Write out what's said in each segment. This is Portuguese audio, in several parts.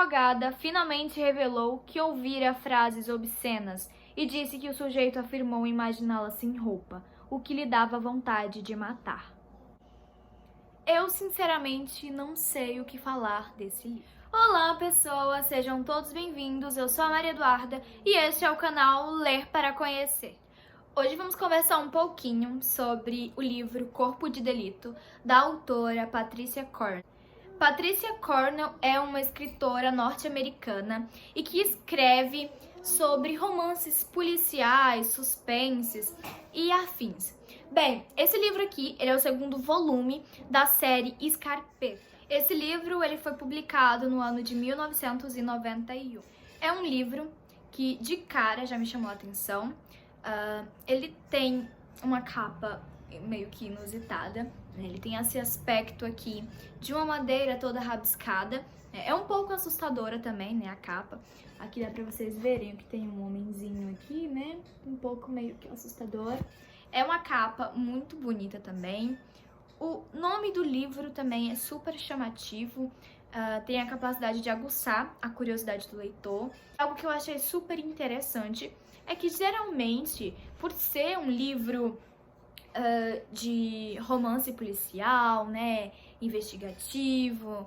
advogada finalmente revelou que ouvira frases obscenas e disse que o sujeito afirmou imaginá-la sem roupa, o que lhe dava vontade de matar. Eu, sinceramente, não sei o que falar desse livro. Olá, pessoas! Sejam todos bem-vindos. Eu sou a Maria Eduarda e este é o canal Ler para Conhecer. Hoje vamos conversar um pouquinho sobre o livro Corpo de Delito, da autora Patricia Cornell. Patricia Cornell é uma escritora norte-americana e que escreve sobre romances policiais, suspenses e afins. Bem, esse livro aqui ele é o segundo volume da série Scarpetta. Esse livro ele foi publicado no ano de 1991. É um livro que de cara já me chamou a atenção. Ele tem uma capa meio que inusitada. Ele tem esse aspecto aqui de uma madeira toda rabiscada. É um pouco assustadora também, né, a capa. Aqui dá pra vocês verem que tem um homenzinho aqui, né, um pouco meio que assustador. É uma capa muito bonita também. O nome do livro também é super chamativo. Tem a capacidade de aguçar a curiosidade do leitor. Algo que eu achei super interessante é que geralmente, por ser um livro de romance policial, né, investigativo,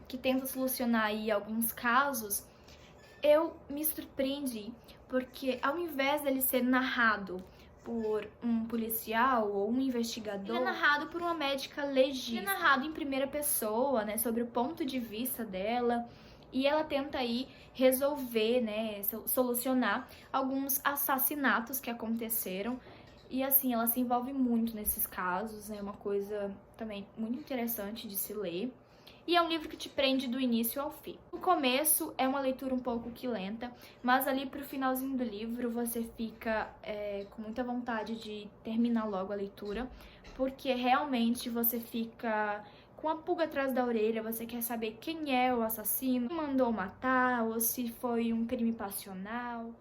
que tenta solucionar aí alguns casos, eu me surpreendi, porque ao invés dele ser narrado por um policial ou um investigador, ele é narrado por uma médica legista. Ele é narrado em primeira pessoa, né, sobre o ponto de vista dela, e ela tenta aí resolver, né, solucionar alguns assassinatos que aconteceram. E assim, ela se envolve muito nesses casos, é uma coisa também muito interessante de se ler. E é um livro que te prende do início ao fim. No começo é uma leitura um pouco que lenta, mas ali pro finalzinho do livro você fica com muita vontade de terminar logo a leitura, porque realmente você fica com a pulga atrás da orelha, você quer saber quem é o assassino, quem mandou matar, ou se foi um crime passional.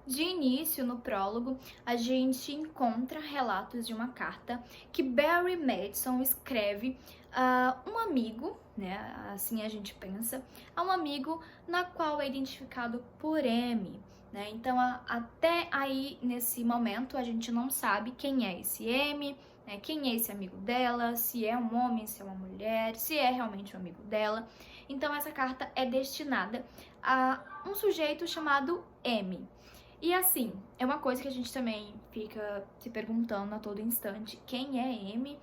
De início, no prólogo, a gente encontra relatos de uma carta que Barry Madison escreve a um amigo, né, assim a gente pensa, a um amigo na qual é identificado por M, né, então até aí, nesse momento, a gente não sabe quem é esse M, né, quem é esse amigo dela, se é um homem, se é uma mulher, se é realmente um amigo dela. Então essa carta é destinada a um sujeito chamado M. E assim, é uma coisa que a gente também fica se perguntando a todo instante, quem é M?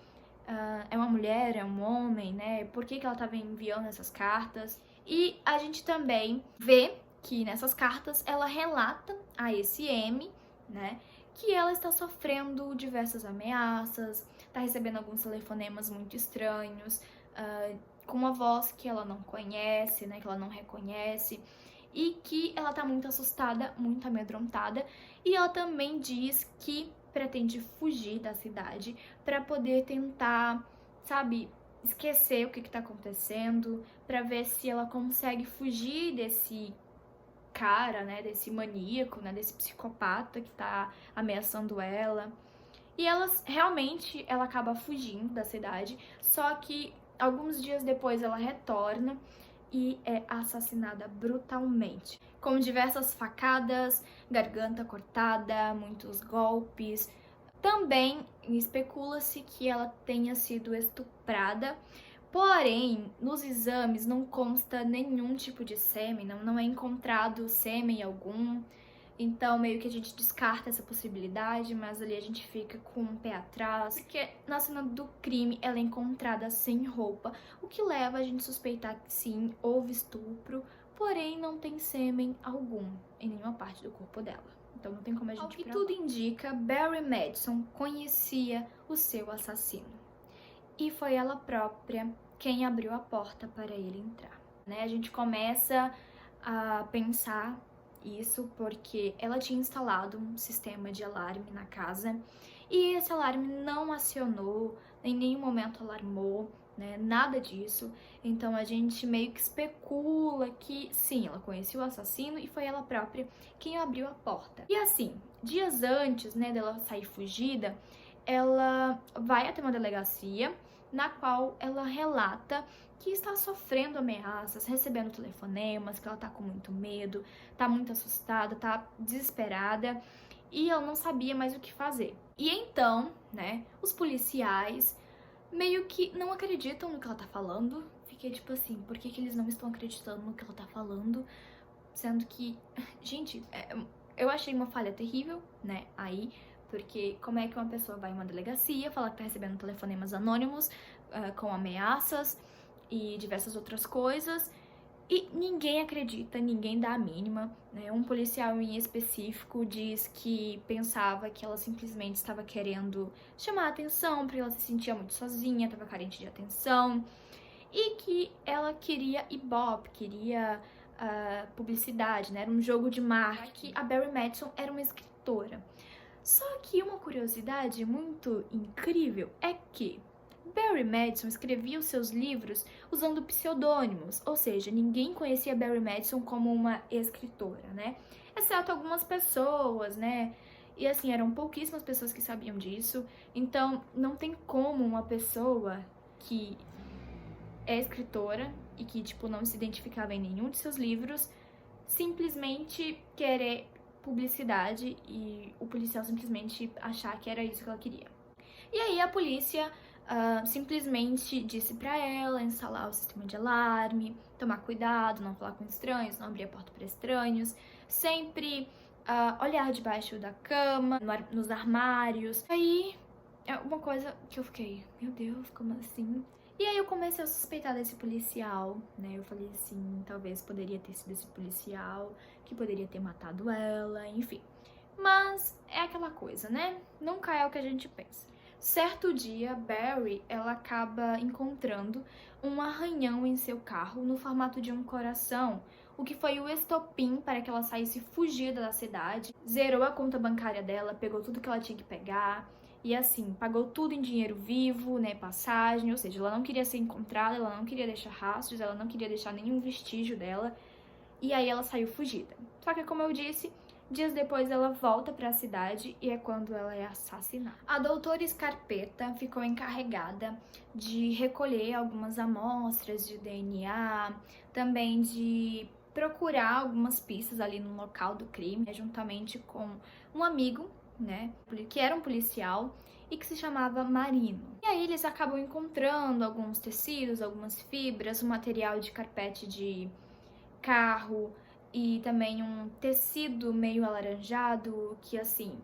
É uma mulher, é um homem, né? Por que ela estava enviando essas cartas? E a gente também vê que nessas cartas ela relata a esse M, né, que ela está sofrendo diversas ameaças, está recebendo alguns telefonemas muito estranhos, com uma voz que ela não conhece, né, que ela não reconhece, e que ela tá muito assustada, muito amedrontada, e ela também diz que pretende fugir da cidade para poder tentar, sabe, esquecer o que tá acontecendo, para ver se ela consegue fugir desse cara, né, desse maníaco, né, desse psicopata que tá ameaçando ela. E ela realmente acaba fugindo da cidade, só que alguns dias depois ela retorna e é assassinada brutalmente, com diversas facadas, garganta cortada, muitos golpes. Também especula-se que ela tenha sido estuprada, porém, nos exames não consta nenhum tipo de sêmen, não é encontrado sêmen algum. Então, meio que a gente descarta essa possibilidade, mas ali a gente fica com um pé atrás, porque na cena do crime ela é encontrada sem roupa, o que leva a gente a suspeitar que sim, houve estupro, porém não tem sêmen algum em nenhuma parte do corpo dela. Então não tem como a gente... Ao que tudo indica, Barry Madison conhecia o seu assassino. E foi ela própria quem abriu a porta para ele entrar, né? A gente começa a pensar isso porque ela tinha instalado um sistema de alarme na casa e esse alarme não acionou, em nenhum momento alarmou, né, nada disso. Então a gente meio que especula que sim, ela conhecia o assassino e foi ela própria quem abriu a porta. E assim, dias antes, né, dela sair fugida, ela vai até uma delegacia, na qual ela relata que está sofrendo ameaças, recebendo telefonemas, que ela tá com muito medo, tá muito assustada, tá desesperada e ela não sabia mais o que fazer. E então, né, os policiais meio que não acreditam no que ela tá falando. Fiquei tipo assim, por que eles não estão acreditando no que ela tá falando? Sendo que, gente, eu achei uma falha terrível, né, aí, porque como é que uma pessoa vai em uma delegacia falar que tá recebendo telefonemas anônimos com ameaças e diversas outras coisas, e ninguém acredita, ninguém dá a mínima, né? Um policial em específico diz que pensava que ela simplesmente estava querendo chamar a atenção, porque ela se sentia muito sozinha, estava carente de atenção, e que ela queria ibope, queria publicidade, né? Era um jogo de marketing. A Barry Madison era uma escritora. Só que uma curiosidade muito incrível é que Barry Madison escrevia os seus livros usando pseudônimos, ou seja, ninguém conhecia Barry Madison como uma escritora, né? Exceto algumas pessoas, né? E assim, eram pouquíssimas pessoas que sabiam disso, então não tem como uma pessoa que é escritora e que, tipo, não se identificava em nenhum de seus livros simplesmente querer publicidade e o policial simplesmente achar que era isso que ela queria. E aí a polícia simplesmente disse pra ela instalar o sistema de alarme, tomar cuidado, não falar com estranhos, não abrir a porta para estranhos, sempre olhar debaixo da cama, nos armários. Aí é uma coisa que eu fiquei, meu Deus, como assim? E aí eu comecei a suspeitar desse policial, né? Eu falei assim, talvez poderia ter sido esse policial que poderia ter matado ela, enfim. Mas é aquela coisa, né? Nunca é o que a gente pensa. Certo dia, Barry, ela acaba encontrando um arranhão em seu carro no formato de um coração, o que foi o estopim para que ela saísse fugida da cidade, zerou a conta bancária dela, pegou tudo que ela tinha que pegar, e assim, pagou tudo em dinheiro vivo, né, passagem, ou seja, ela não queria ser encontrada, ela não queria deixar rastros, ela não queria deixar nenhum vestígio dela, e aí ela saiu fugida. Só que, como eu disse, dias depois ela volta para a cidade e é quando ela é assassinada. A doutora Scarpetta ficou encarregada de recolher algumas amostras de DNA, também de procurar algumas pistas ali no local do crime, juntamente com um amigo, né, que era um policial e que se chamava Marino. E aí eles acabam encontrando alguns tecidos, algumas fibras, um material de carpete de carro e também um tecido meio alaranjado que, assim,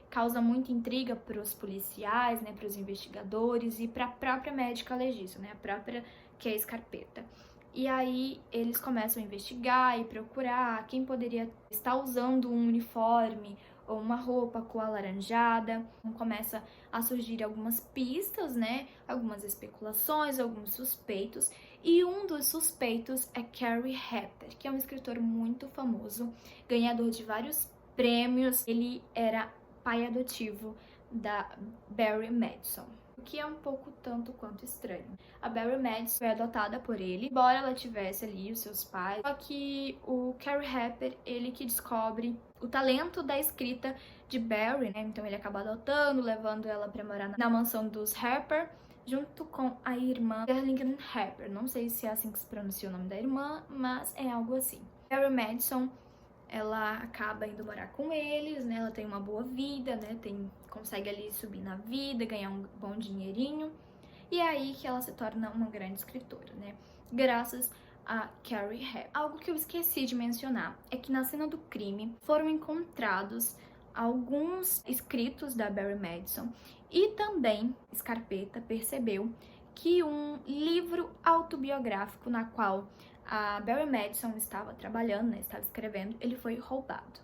causa muita intriga para os policiais, né, para os investigadores e para a própria médica legista, né, a própria que é a Scarpetta. E aí eles começam a investigar e procurar quem poderia estar usando um uniforme ou uma roupa cor alaranjada. Começa a surgir algumas pistas, né? Algumas especulações, alguns suspeitos. E um dos suspeitos é Cary Hepper, que é um escritor muito famoso, ganhador de vários prêmios. Ele era pai adotivo da Barry Madison, o que é um pouco tanto quanto estranho. A Barry Madison foi adotada por ele, embora ela tivesse ali os seus pais, só que o Cary Hepper, ele que descobre o talento da escrita de Barry, né? Então ele acaba adotando, levando ela pra morar na mansão dos Hepper, junto com a irmã Darlington Hepper. Não sei se é assim que se pronuncia o nome da irmã, mas é algo assim. Barry Madison, ela acaba indo morar com eles, né? Ela tem uma boa vida, né? Consegue ali subir na vida, ganhar um bom dinheirinho. E é aí que ela se torna uma grande escritora, né? Graças a Cary Hepper. Algo que eu esqueci de mencionar é que na cena do crime foram encontrados alguns escritos da Barry Madison e também Scarpetta percebeu que um livro autobiográfico na qual a Barry Madison estava trabalhando, né, estava escrevendo, ele foi roubado.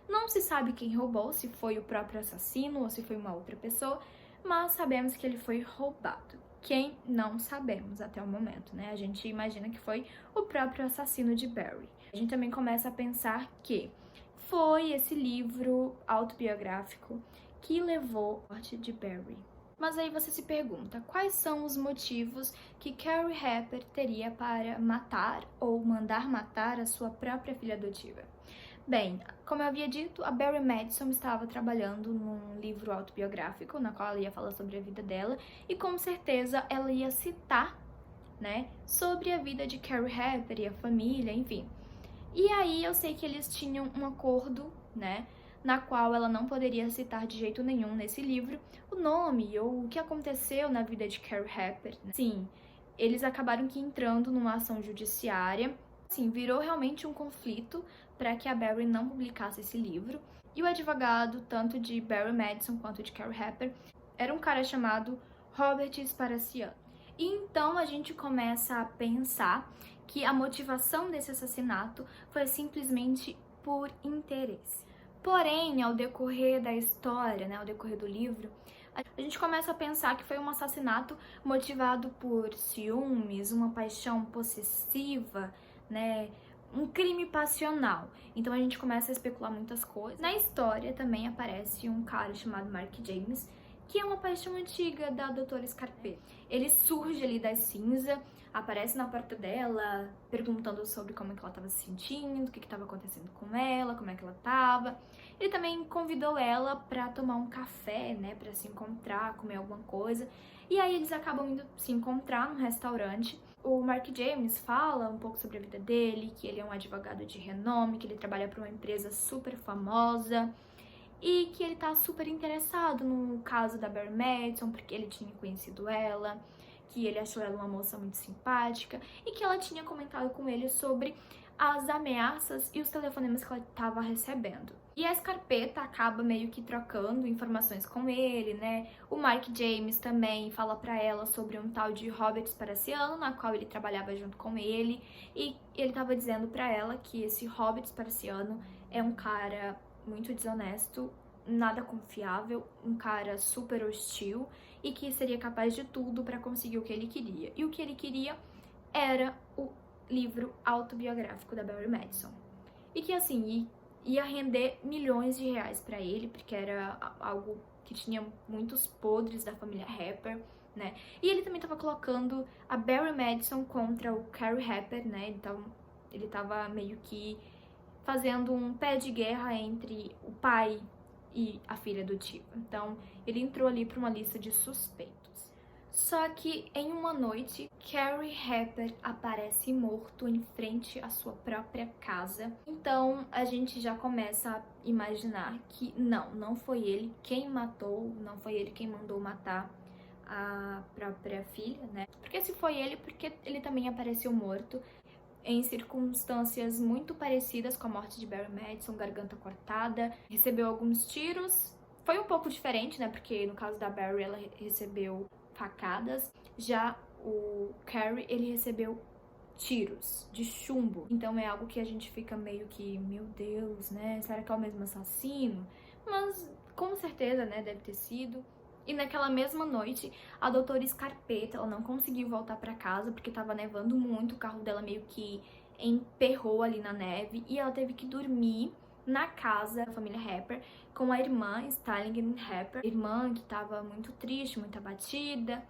Não se sabe quem roubou, se foi o próprio assassino ou se foi uma outra pessoa, mas sabemos que ele foi roubado. Quem? Não sabemos até o momento, né? A gente imagina que foi o próprio assassino de Barry. A gente também começa a pensar que foi esse livro autobiográfico que levou à morte de Barry. Mas aí você se pergunta, quais são os motivos que Cary Hepper teria para matar ou mandar matar a sua própria filha adotiva? Bem, como eu havia dito, a Barry Madison estava trabalhando num livro autobiográfico, na qual ela ia falar sobre a vida dela, e com certeza ela ia citar, né, sobre a vida de Carrie Hepper e a família, enfim. E aí eu sei que eles tinham um acordo, né, na qual ela não poderia citar de jeito nenhum nesse livro o nome ou o que aconteceu na vida de Carrie Hepper, né? Sim, eles acabaram que entrando numa ação judiciária. Sim, virou realmente um conflito para que a Barry não publicasse esse livro. E o advogado, tanto de Barry Madison quanto de Carrie Hepper, era um cara chamado Robert Sparaciano. E então a gente começa a pensar que a motivação desse assassinato foi simplesmente por interesse. Porém, ao decorrer da história, né, ao decorrer do livro, a gente começa a pensar que foi um assassinato motivado por ciúmes, uma paixão possessiva, né, um crime passional. Então a gente começa a especular muitas coisas. Na história também aparece um cara chamado Mark James, que é uma paixão antiga da doutora Scarpetta. Ele surge ali das cinzas, aparece na porta dela, perguntando sobre como é que ela estava se sentindo, o que estava acontecendo com ela, como é que ela estava. Ele também convidou ela para tomar um café, né, para se encontrar, comer alguma coisa. E aí eles acabam indo se encontrar num restaurante. O Mark James fala um pouco sobre a vida dele, que ele é um advogado de renome, que ele trabalha para uma empresa super famosa e que ele tá super interessado no caso da Barry Madison, porque ele tinha conhecido ela, que ele achou ela uma moça muito simpática e que ela tinha comentado com ele sobre as ameaças e os telefonemas que ela estava recebendo. E a Scarpetta acaba meio que trocando informações com ele, né? O Mark James também fala pra ela sobre um tal de Robert Sparaciano, na qual ele trabalhava junto com ele, e ele tava dizendo pra ela que esse Robert Sparaciano é um cara muito desonesto, nada confiável, um cara super hostil e que seria capaz de tudo pra conseguir o que ele queria. E o que ele queria era o livro autobiográfico da Barry Madison. E que assim, ia render milhões de reais pra ele, porque era algo que tinha muitos podres da família Hepper, né? E ele também tava colocando a Barry Madison contra o Carrie Hepper, né? Então ele tava meio que fazendo um pé de guerra entre o pai e a filha do tio. Então ele entrou ali pra uma lista de suspeitos. Só que em uma noite, Carrie Hepper aparece morto em frente à sua própria casa. Então a gente já começa a imaginar que não foi ele quem matou, não foi ele quem mandou matar a própria filha, né? Porque se foi ele, porque ele também apareceu morto em circunstâncias muito parecidas com a morte de Barry Madison, garganta cortada, recebeu alguns tiros. Foi um pouco diferente, né? Porque no caso da Barry, ela recebeu facadas. Já o Carrie, ele recebeu tiros de chumbo. Então é algo que a gente fica meio que, meu Deus, né? Será que é o mesmo assassino? Mas com certeza, né? Deve ter sido. E naquela mesma noite, a doutora Scarpetta, ela não conseguiu voltar pra casa porque tava nevando muito, o carro dela meio que emperrou ali na neve e ela teve que dormir na casa da família Hepper com a irmã Stalin Hepper, irmã que tava muito triste, muito abatida,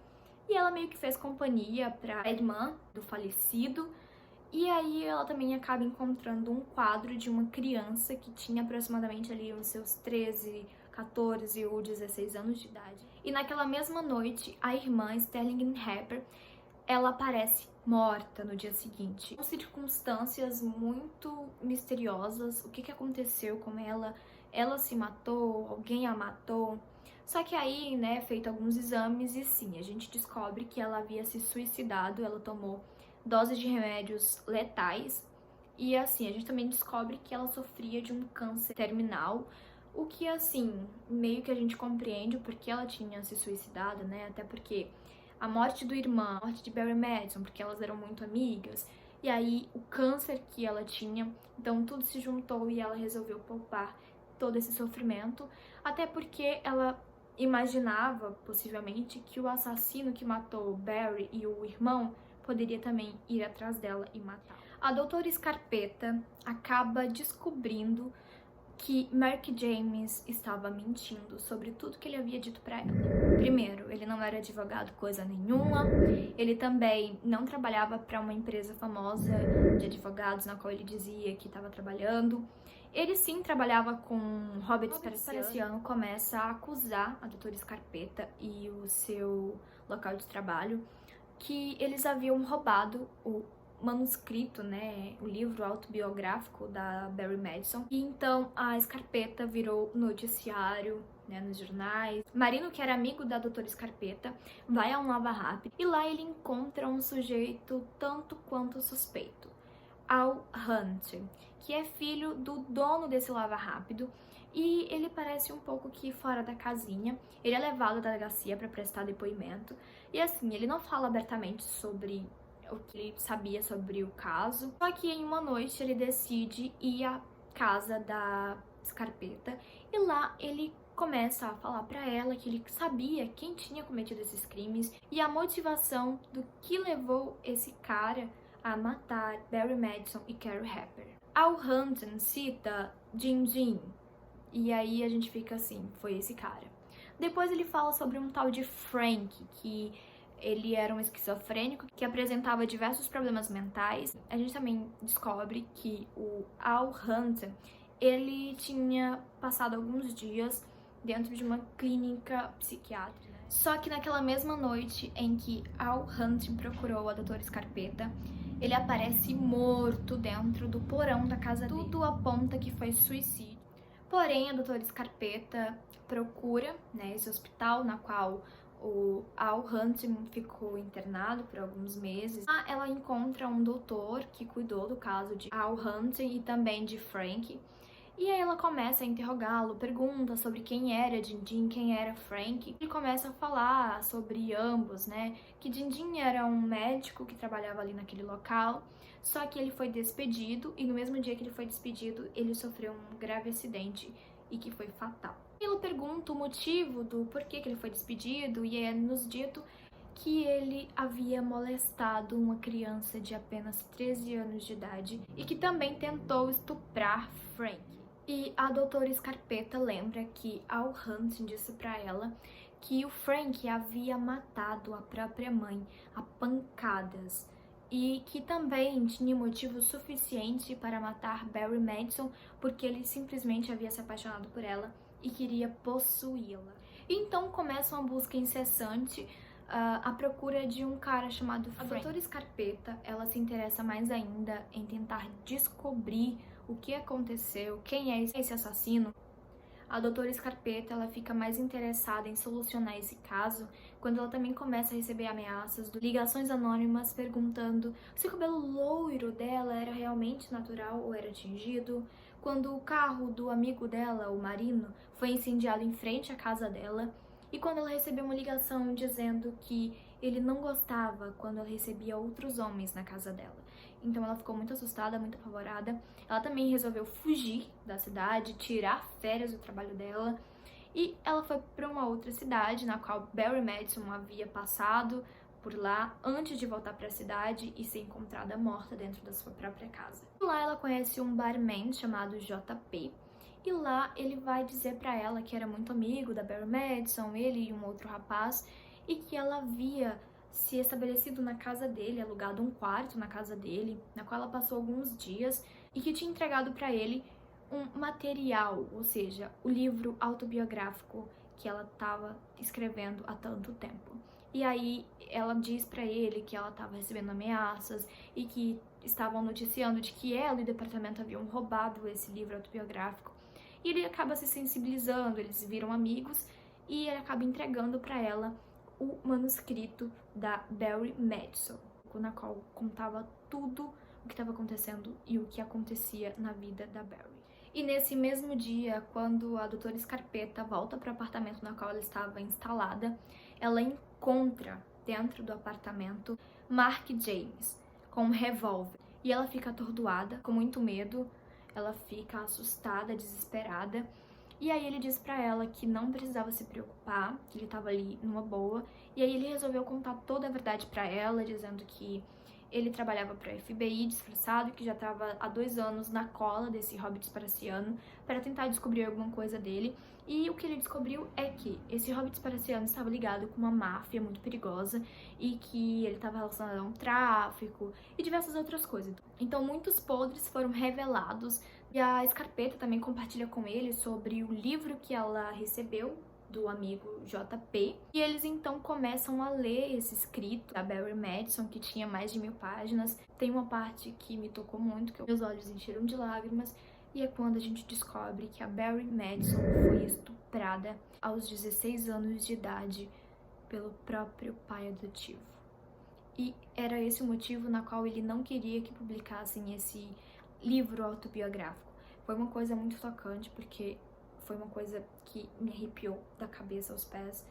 e ela meio que fez companhia pra irmã do falecido. E aí ela também acaba encontrando um quadro de uma criança que tinha aproximadamente ali os seus 13, 14 ou 16 anos de idade. E naquela mesma noite, a irmã Sterling Hepper, ela aparece morta no dia seguinte. São circunstâncias muito misteriosas. O que aconteceu com ela? Ela se matou? Alguém a matou? Só que aí, né, feito alguns exames e sim, a gente descobre que ela havia se suicidado, ela tomou doses de remédios letais e assim, a gente também descobre que ela sofria de um câncer terminal, o que assim, meio que a gente compreende o porquê ela tinha se suicidado, né, até porque a morte do irmão, a morte de Barry Madison, porque elas eram muito amigas, e aí o câncer que ela tinha, então tudo se juntou e ela resolveu poupar todo esse sofrimento, até porque ela imaginava, possivelmente, que o assassino que matou Barry e o irmão poderia também ir atrás dela e matar. A doutora Scarpetta acaba descobrindo que Mark James estava mentindo sobre tudo que ele havia dito pra ela. Primeiro, ele não era advogado coisa nenhuma, ele também não trabalhava para uma empresa famosa de advogados na qual ele dizia que estava trabalhando. Ele sim trabalhava com Robert Sparciano, começa a acusar a doutora Scarpetta e o seu local de trabalho que eles haviam roubado o manuscrito, né, o livro autobiográfico da Barry Madison. E então a Scarpetta virou noticiário, né, nos jornais. Marino, que era amigo da doutora Scarpetta, vai a um lava rápido e lá ele encontra um sujeito tanto quanto suspeito, Al Hunt, que é filho do dono desse lava rápido. E ele parece um pouco que fora da casinha. Ele é levado à delegacia para prestar depoimento. E assim, ele não fala abertamente sobre o que ele sabia sobre o caso. Só que em uma noite ele decide ir à casa da Scarpetta e lá ele começa a falar pra ela que ele sabia quem tinha cometido esses crimes e a motivação do que levou esse cara a matar Barry Madison e Carol Hepper. Al Hunton cita Jin, e aí a gente fica assim, foi esse cara. Depois ele fala sobre um tal de Frank, que ele era um esquizofrênico que apresentava diversos problemas mentais. A gente também descobre que o Al Hunter, ele tinha passado alguns dias dentro de uma clínica psiquiátrica. Só que naquela mesma noite em que Al Hunter procurou a doutora Scarpetta, ele aparece morto dentro do porão da casa dele. Tudo aponta que foi suicídio. Porém, a doutora Scarpetta procura, né, esse hospital na qual o Al Hunter ficou internado por alguns meses. Lá ela encontra um doutor que cuidou do caso de Al Hunter e também de Frank. E aí ela começa a interrogá-lo, pergunta sobre quem era Jin, quem era Frank. Ele começa a falar sobre ambos, né? Que Jin era um médico que trabalhava ali naquele local, só que ele foi despedido e no mesmo dia que ele foi despedido, ele sofreu um grave acidente e que foi fatal. Ela pergunta o motivo do porquê que ele foi despedido e é nos dito que ele havia molestado uma criança de apenas 13 anos de idade e que também tentou estuprar Frank. E a doutora Scarpetta lembra que Al Hunting disse pra ela que o Frank havia matado a própria mãe a pancadas e que também tinha motivo suficiente para matar Barry Madison porque ele simplesmente havia se apaixonado por ela e queria possuí-la. Então começa uma busca incessante à procura de um cara chamado Frank. A doutora Scarpetta, ela se interessa mais ainda em tentar descobrir o que aconteceu, quem é esse assassino. A doutora Scarpetta, ela fica mais interessada em solucionar esse caso quando ela também começa a receber ameaças, ligações anônimas perguntando se o cabelo loiro dela era realmente natural ou era tingido, quando o carro do amigo dela, o Marino, foi incendiado em frente à casa dela, e quando ela recebeu uma ligação dizendo que ele não gostava quando ela recebia outros homens na casa dela. Então ela ficou muito assustada, muito apavorada. Ela também resolveu fugir da cidade, tirar férias do trabalho dela. E ela foi para uma outra cidade, na qual Barry Madison havia passado por lá antes de voltar para a cidade e ser encontrada morta dentro da sua própria casa. Lá ela conhece um barman chamado JP. E lá ele vai dizer para ela que era muito amigo da Barry Madison, ele e um outro rapaz, e que ela havia se estabelecido na casa dele, alugado um quarto na casa dele, na qual ela passou alguns dias, e que tinha entregado para ele um material, ou seja, o livro autobiográfico que ela estava escrevendo há tanto tempo. E aí ela diz para ele que ela estava recebendo ameaças e que estavam noticiando de que ela e o departamento haviam roubado esse livro autobiográfico. E ele acaba se sensibilizando, eles viram amigos e ele acaba entregando para ela o manuscrito da Barry Madison, na qual contava tudo o que estava acontecendo e o que acontecia na vida da Barry. E nesse mesmo dia, quando a doutora Scarpetta volta para o apartamento na qual ela estava instalada, ela encontra dentro do apartamento Mark James com um revólver. E ela fica atordoada, com muito medo, ela fica assustada, desesperada. E aí ele diz pra ela que não precisava se preocupar, que ele tava ali numa boa. E aí ele resolveu contar toda a verdade pra ela, dizendo que Ele trabalhava para a FBI disfarçado, que já estava há 2 anos na cola desse Hobbit Sparaciano para tentar descobrir alguma coisa dele. E o que ele descobriu é que esse Hobbit Sparaciano estava ligado com uma máfia muito perigosa e que ele estava relacionado a um tráfico e diversas outras coisas. Então muitos podres foram revelados e a Scarpetta também compartilha com ele sobre o livro que ela recebeu do amigo JP, e eles então começam a ler esse escrito da Barry Madison, que tinha mais de 1000 páginas. Tem uma parte que me tocou muito, que meus olhos encheram de lágrimas, e é quando a gente descobre que a Barry Madison foi estuprada aos 16 anos de idade pelo próprio pai adotivo. E era esse o motivo na qual ele não queria que publicassem esse livro autobiográfico. Foi uma coisa muito tocante, porque foi uma coisa que me arrepiou da cabeça aos pés.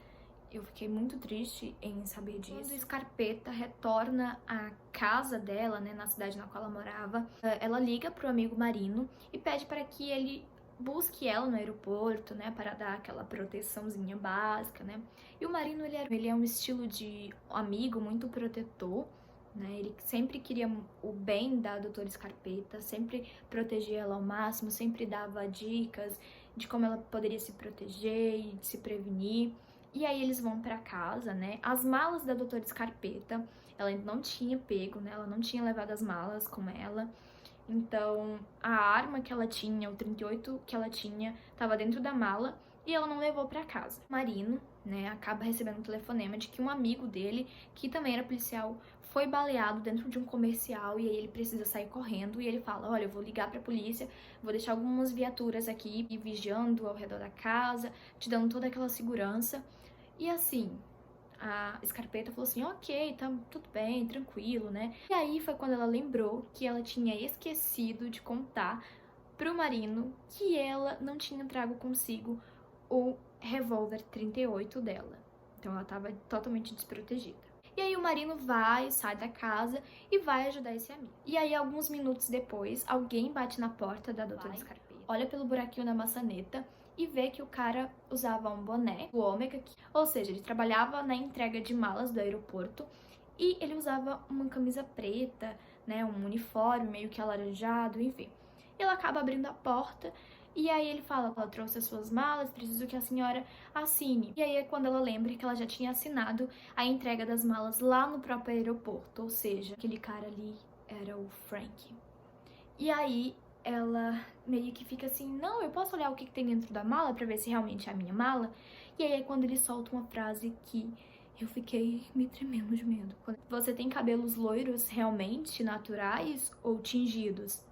Eu fiquei muito triste em saber disso. Quando Scarpetta retorna à casa dela, né, na cidade na qual ela morava, ela liga pro amigo Marino e pede para que ele busque ela no aeroporto, né, para dar aquela proteçãozinha básica, né. E o Marino, ele é um estilo de amigo muito protetor, né, ele sempre queria o bem da doutora Scarpetta, sempre protegia ela ao máximo, sempre dava dicas de como ela poderia se proteger e se prevenir. E aí eles vão pra casa, né, as malas da doutora Scarpetta, ela não tinha pego, né, ela não tinha levado as malas com ela. Então, a arma que ela tinha, o 38 que ela tinha, estava dentro da mala e ela não levou para casa. Marino, né, acaba recebendo um telefonema de que um amigo dele, que também era policial, foi baleado dentro de um comercial e aí ele precisa sair correndo. E ele fala: olha, eu vou ligar pra polícia, vou deixar algumas viaturas aqui vigiando ao redor da casa, te dando toda aquela segurança. E assim, a Scarpetta falou assim: ok, tá tudo bem, tranquilo, né? E aí foi quando ela lembrou que ela tinha esquecido de contar pro Marino que ela não tinha trago consigo o revólver 38 dela. Então ela tava totalmente desprotegida. E aí o Marino sai da casa e vai ajudar esse amigo. E aí, alguns minutos depois, alguém bate na porta da doutora Scarpetta, olha pelo buraquinho da maçaneta e vê que o cara usava um boné, o Ômega, ou seja, ele trabalhava na entrega de malas do aeroporto e ele usava uma camisa preta, né, um uniforme meio que alaranjado, enfim. Ele acaba abrindo a porta e aí ele fala: ela trouxe as suas malas, preciso que a senhora assine. E aí é quando ela lembra que ela já tinha assinado a entrega das malas lá no próprio aeroporto, ou seja, aquele cara ali era o Frank. E aí ela meio que fica assim: não, eu posso olhar o que tem dentro da mala pra ver se realmente é a minha mala? E aí é quando ele solta uma frase que eu fiquei me tremendo de medo. Você tem cabelos loiros realmente naturais ou tingidos?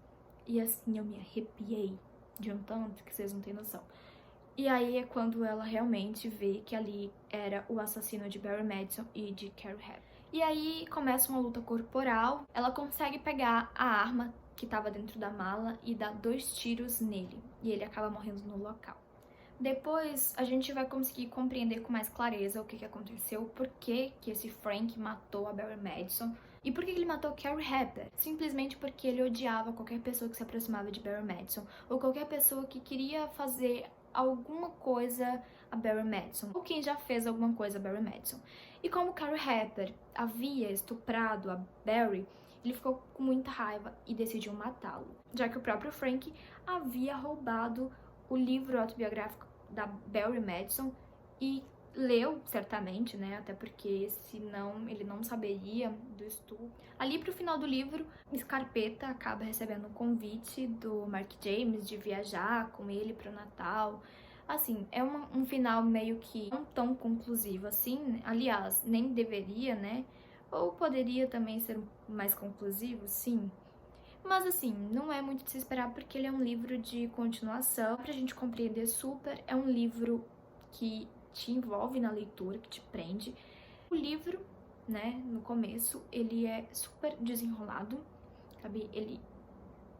E assim eu me arrepiei de um tanto que vocês não têm noção. E aí é quando ela realmente vê que ali era o assassino de Barry Madison e de Carrie Hebb. E aí começa uma luta corporal. Ela consegue pegar a arma que estava dentro da mala e dar 2 tiros nele. E ele acaba morrendo no local. Depois a gente vai conseguir compreender com mais clareza o que aconteceu, por que esse Frank matou a Barry Madison e por que ele matou Carrie Hepper. Simplesmente porque ele odiava qualquer pessoa que se aproximava de Barry Madison ou qualquer pessoa que queria fazer alguma coisa a Barry Madison ou quem já fez alguma coisa a Barry Madison. E como Carrie Hepper havia estuprado a Barry, ele ficou com muita raiva e decidiu matá-lo, já que o próprio Frank havia roubado o livro autobiográfico da Barry Madison e leu, certamente, né, até porque senão ele não saberia do estupro. Ali pro final do livro, Scarpetta acaba recebendo um convite do Mark James de viajar com ele pro Natal. Assim, é um final meio que não tão conclusivo assim, aliás, nem deveria, né, ou poderia também ser mais conclusivo, sim. Mas assim, não é muito de se esperar porque ele é um livro de continuação, pra gente compreender super, é um livro que te envolve na leitura, que te prende. O livro, né, no começo, ele é super desenrolado, sabe? Ele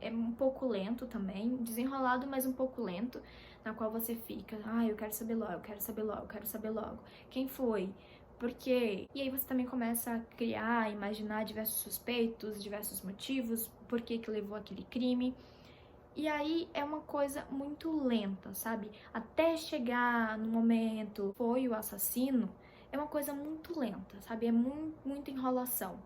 é um pouco lento também, desenrolado, mas um pouco lento, na qual você fica: eu quero saber logo, eu quero saber logo, eu quero saber logo. Quem foi? Por quê? E aí você também começa a criar, imaginar diversos suspeitos, diversos motivos, por que levou aquele crime. E aí é uma coisa muito lenta, sabe? Até chegar no momento foi o assassino, é uma coisa muito lenta, sabe? É muita enrolação.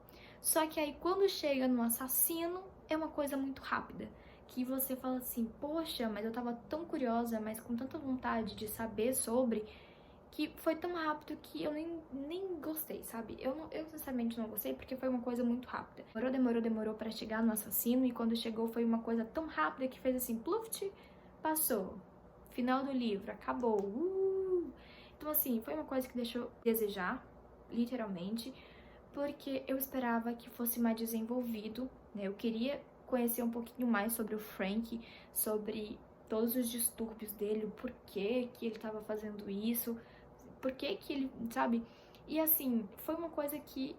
Só que aí quando chega no assassino, é uma coisa muito rápida. Que você fala assim, poxa, mas eu tava tão curiosa, mas com tanta vontade de saber sobre, que foi tão rápido que eu nem gostei, sabe? Eu sinceramente não gostei porque foi uma coisa muito rápida. Demorou pra chegar no assassino, e quando chegou foi uma coisa tão rápida que fez assim, pluft, passou. Final do livro, acabou. Então assim, foi uma coisa que deixou desejar, literalmente, porque eu esperava que fosse mais desenvolvido, né? Eu queria conhecer um pouquinho mais sobre o Frank, sobre todos os distúrbios dele, o porquê que ele estava fazendo isso, porquê que ele, sabe? E assim, foi uma coisa que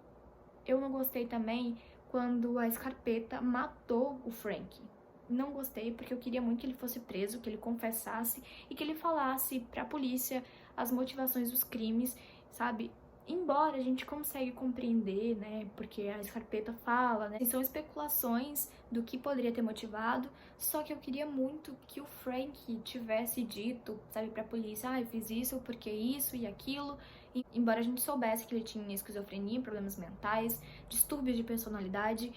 eu não gostei também quando a Scarpetta matou o Frank. Não gostei porque eu queria muito que ele fosse preso, que ele confessasse e que ele falasse pra polícia as motivações dos crimes, sabe? Embora a gente consegue compreender, né, porque a Scarpetta fala, né, são especulações do que poderia ter motivado, só que eu queria muito que o Frank tivesse dito, sabe, pra polícia, eu fiz isso porque isso e aquilo, e, embora a gente soubesse que ele tinha esquizofrenia, problemas mentais, distúrbios de personalidade,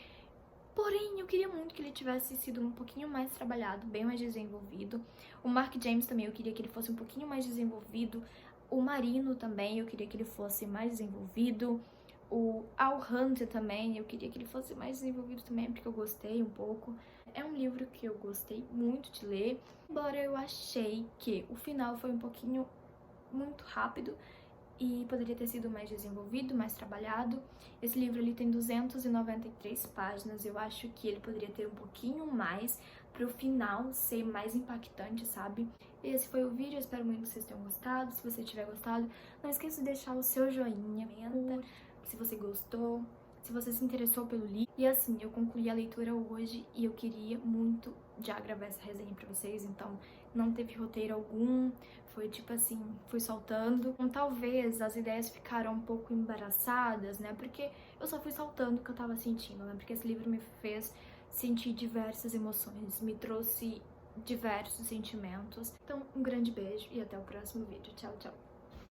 porém, eu queria muito que ele tivesse sido um pouquinho mais trabalhado, bem mais desenvolvido. O Mark James também, eu queria que ele fosse um pouquinho mais desenvolvido. O Marino também, eu queria que ele fosse mais desenvolvido. O Al Hunter também, eu queria que ele fosse mais desenvolvido também, porque eu gostei um pouco. É um livro que eu gostei muito de ler, embora eu achei que o final foi um pouquinho muito rápido e poderia ter sido mais desenvolvido, mais trabalhado. Esse livro ele tem 293 páginas, eu acho que ele poderia ter um pouquinho mais para o final ser mais impactante, sabe? Esse foi o vídeo, eu espero muito que vocês tenham gostado. Se você tiver gostado, não esqueça de deixar o seu joinha, se você gostou, se você se interessou pelo livro. E assim, eu concluí a leitura hoje e eu queria muito já gravar essa resenha pra vocês, então não teve roteiro algum, foi tipo assim, fui soltando. Então, talvez as ideias ficaram um pouco embaraçadas, né, porque eu só fui soltando o que eu tava sentindo, né, porque esse livro me fez sentir diversas emoções, me trouxe diversos sentimentos. Então, um grande beijo e até o próximo vídeo. Tchau, tchau!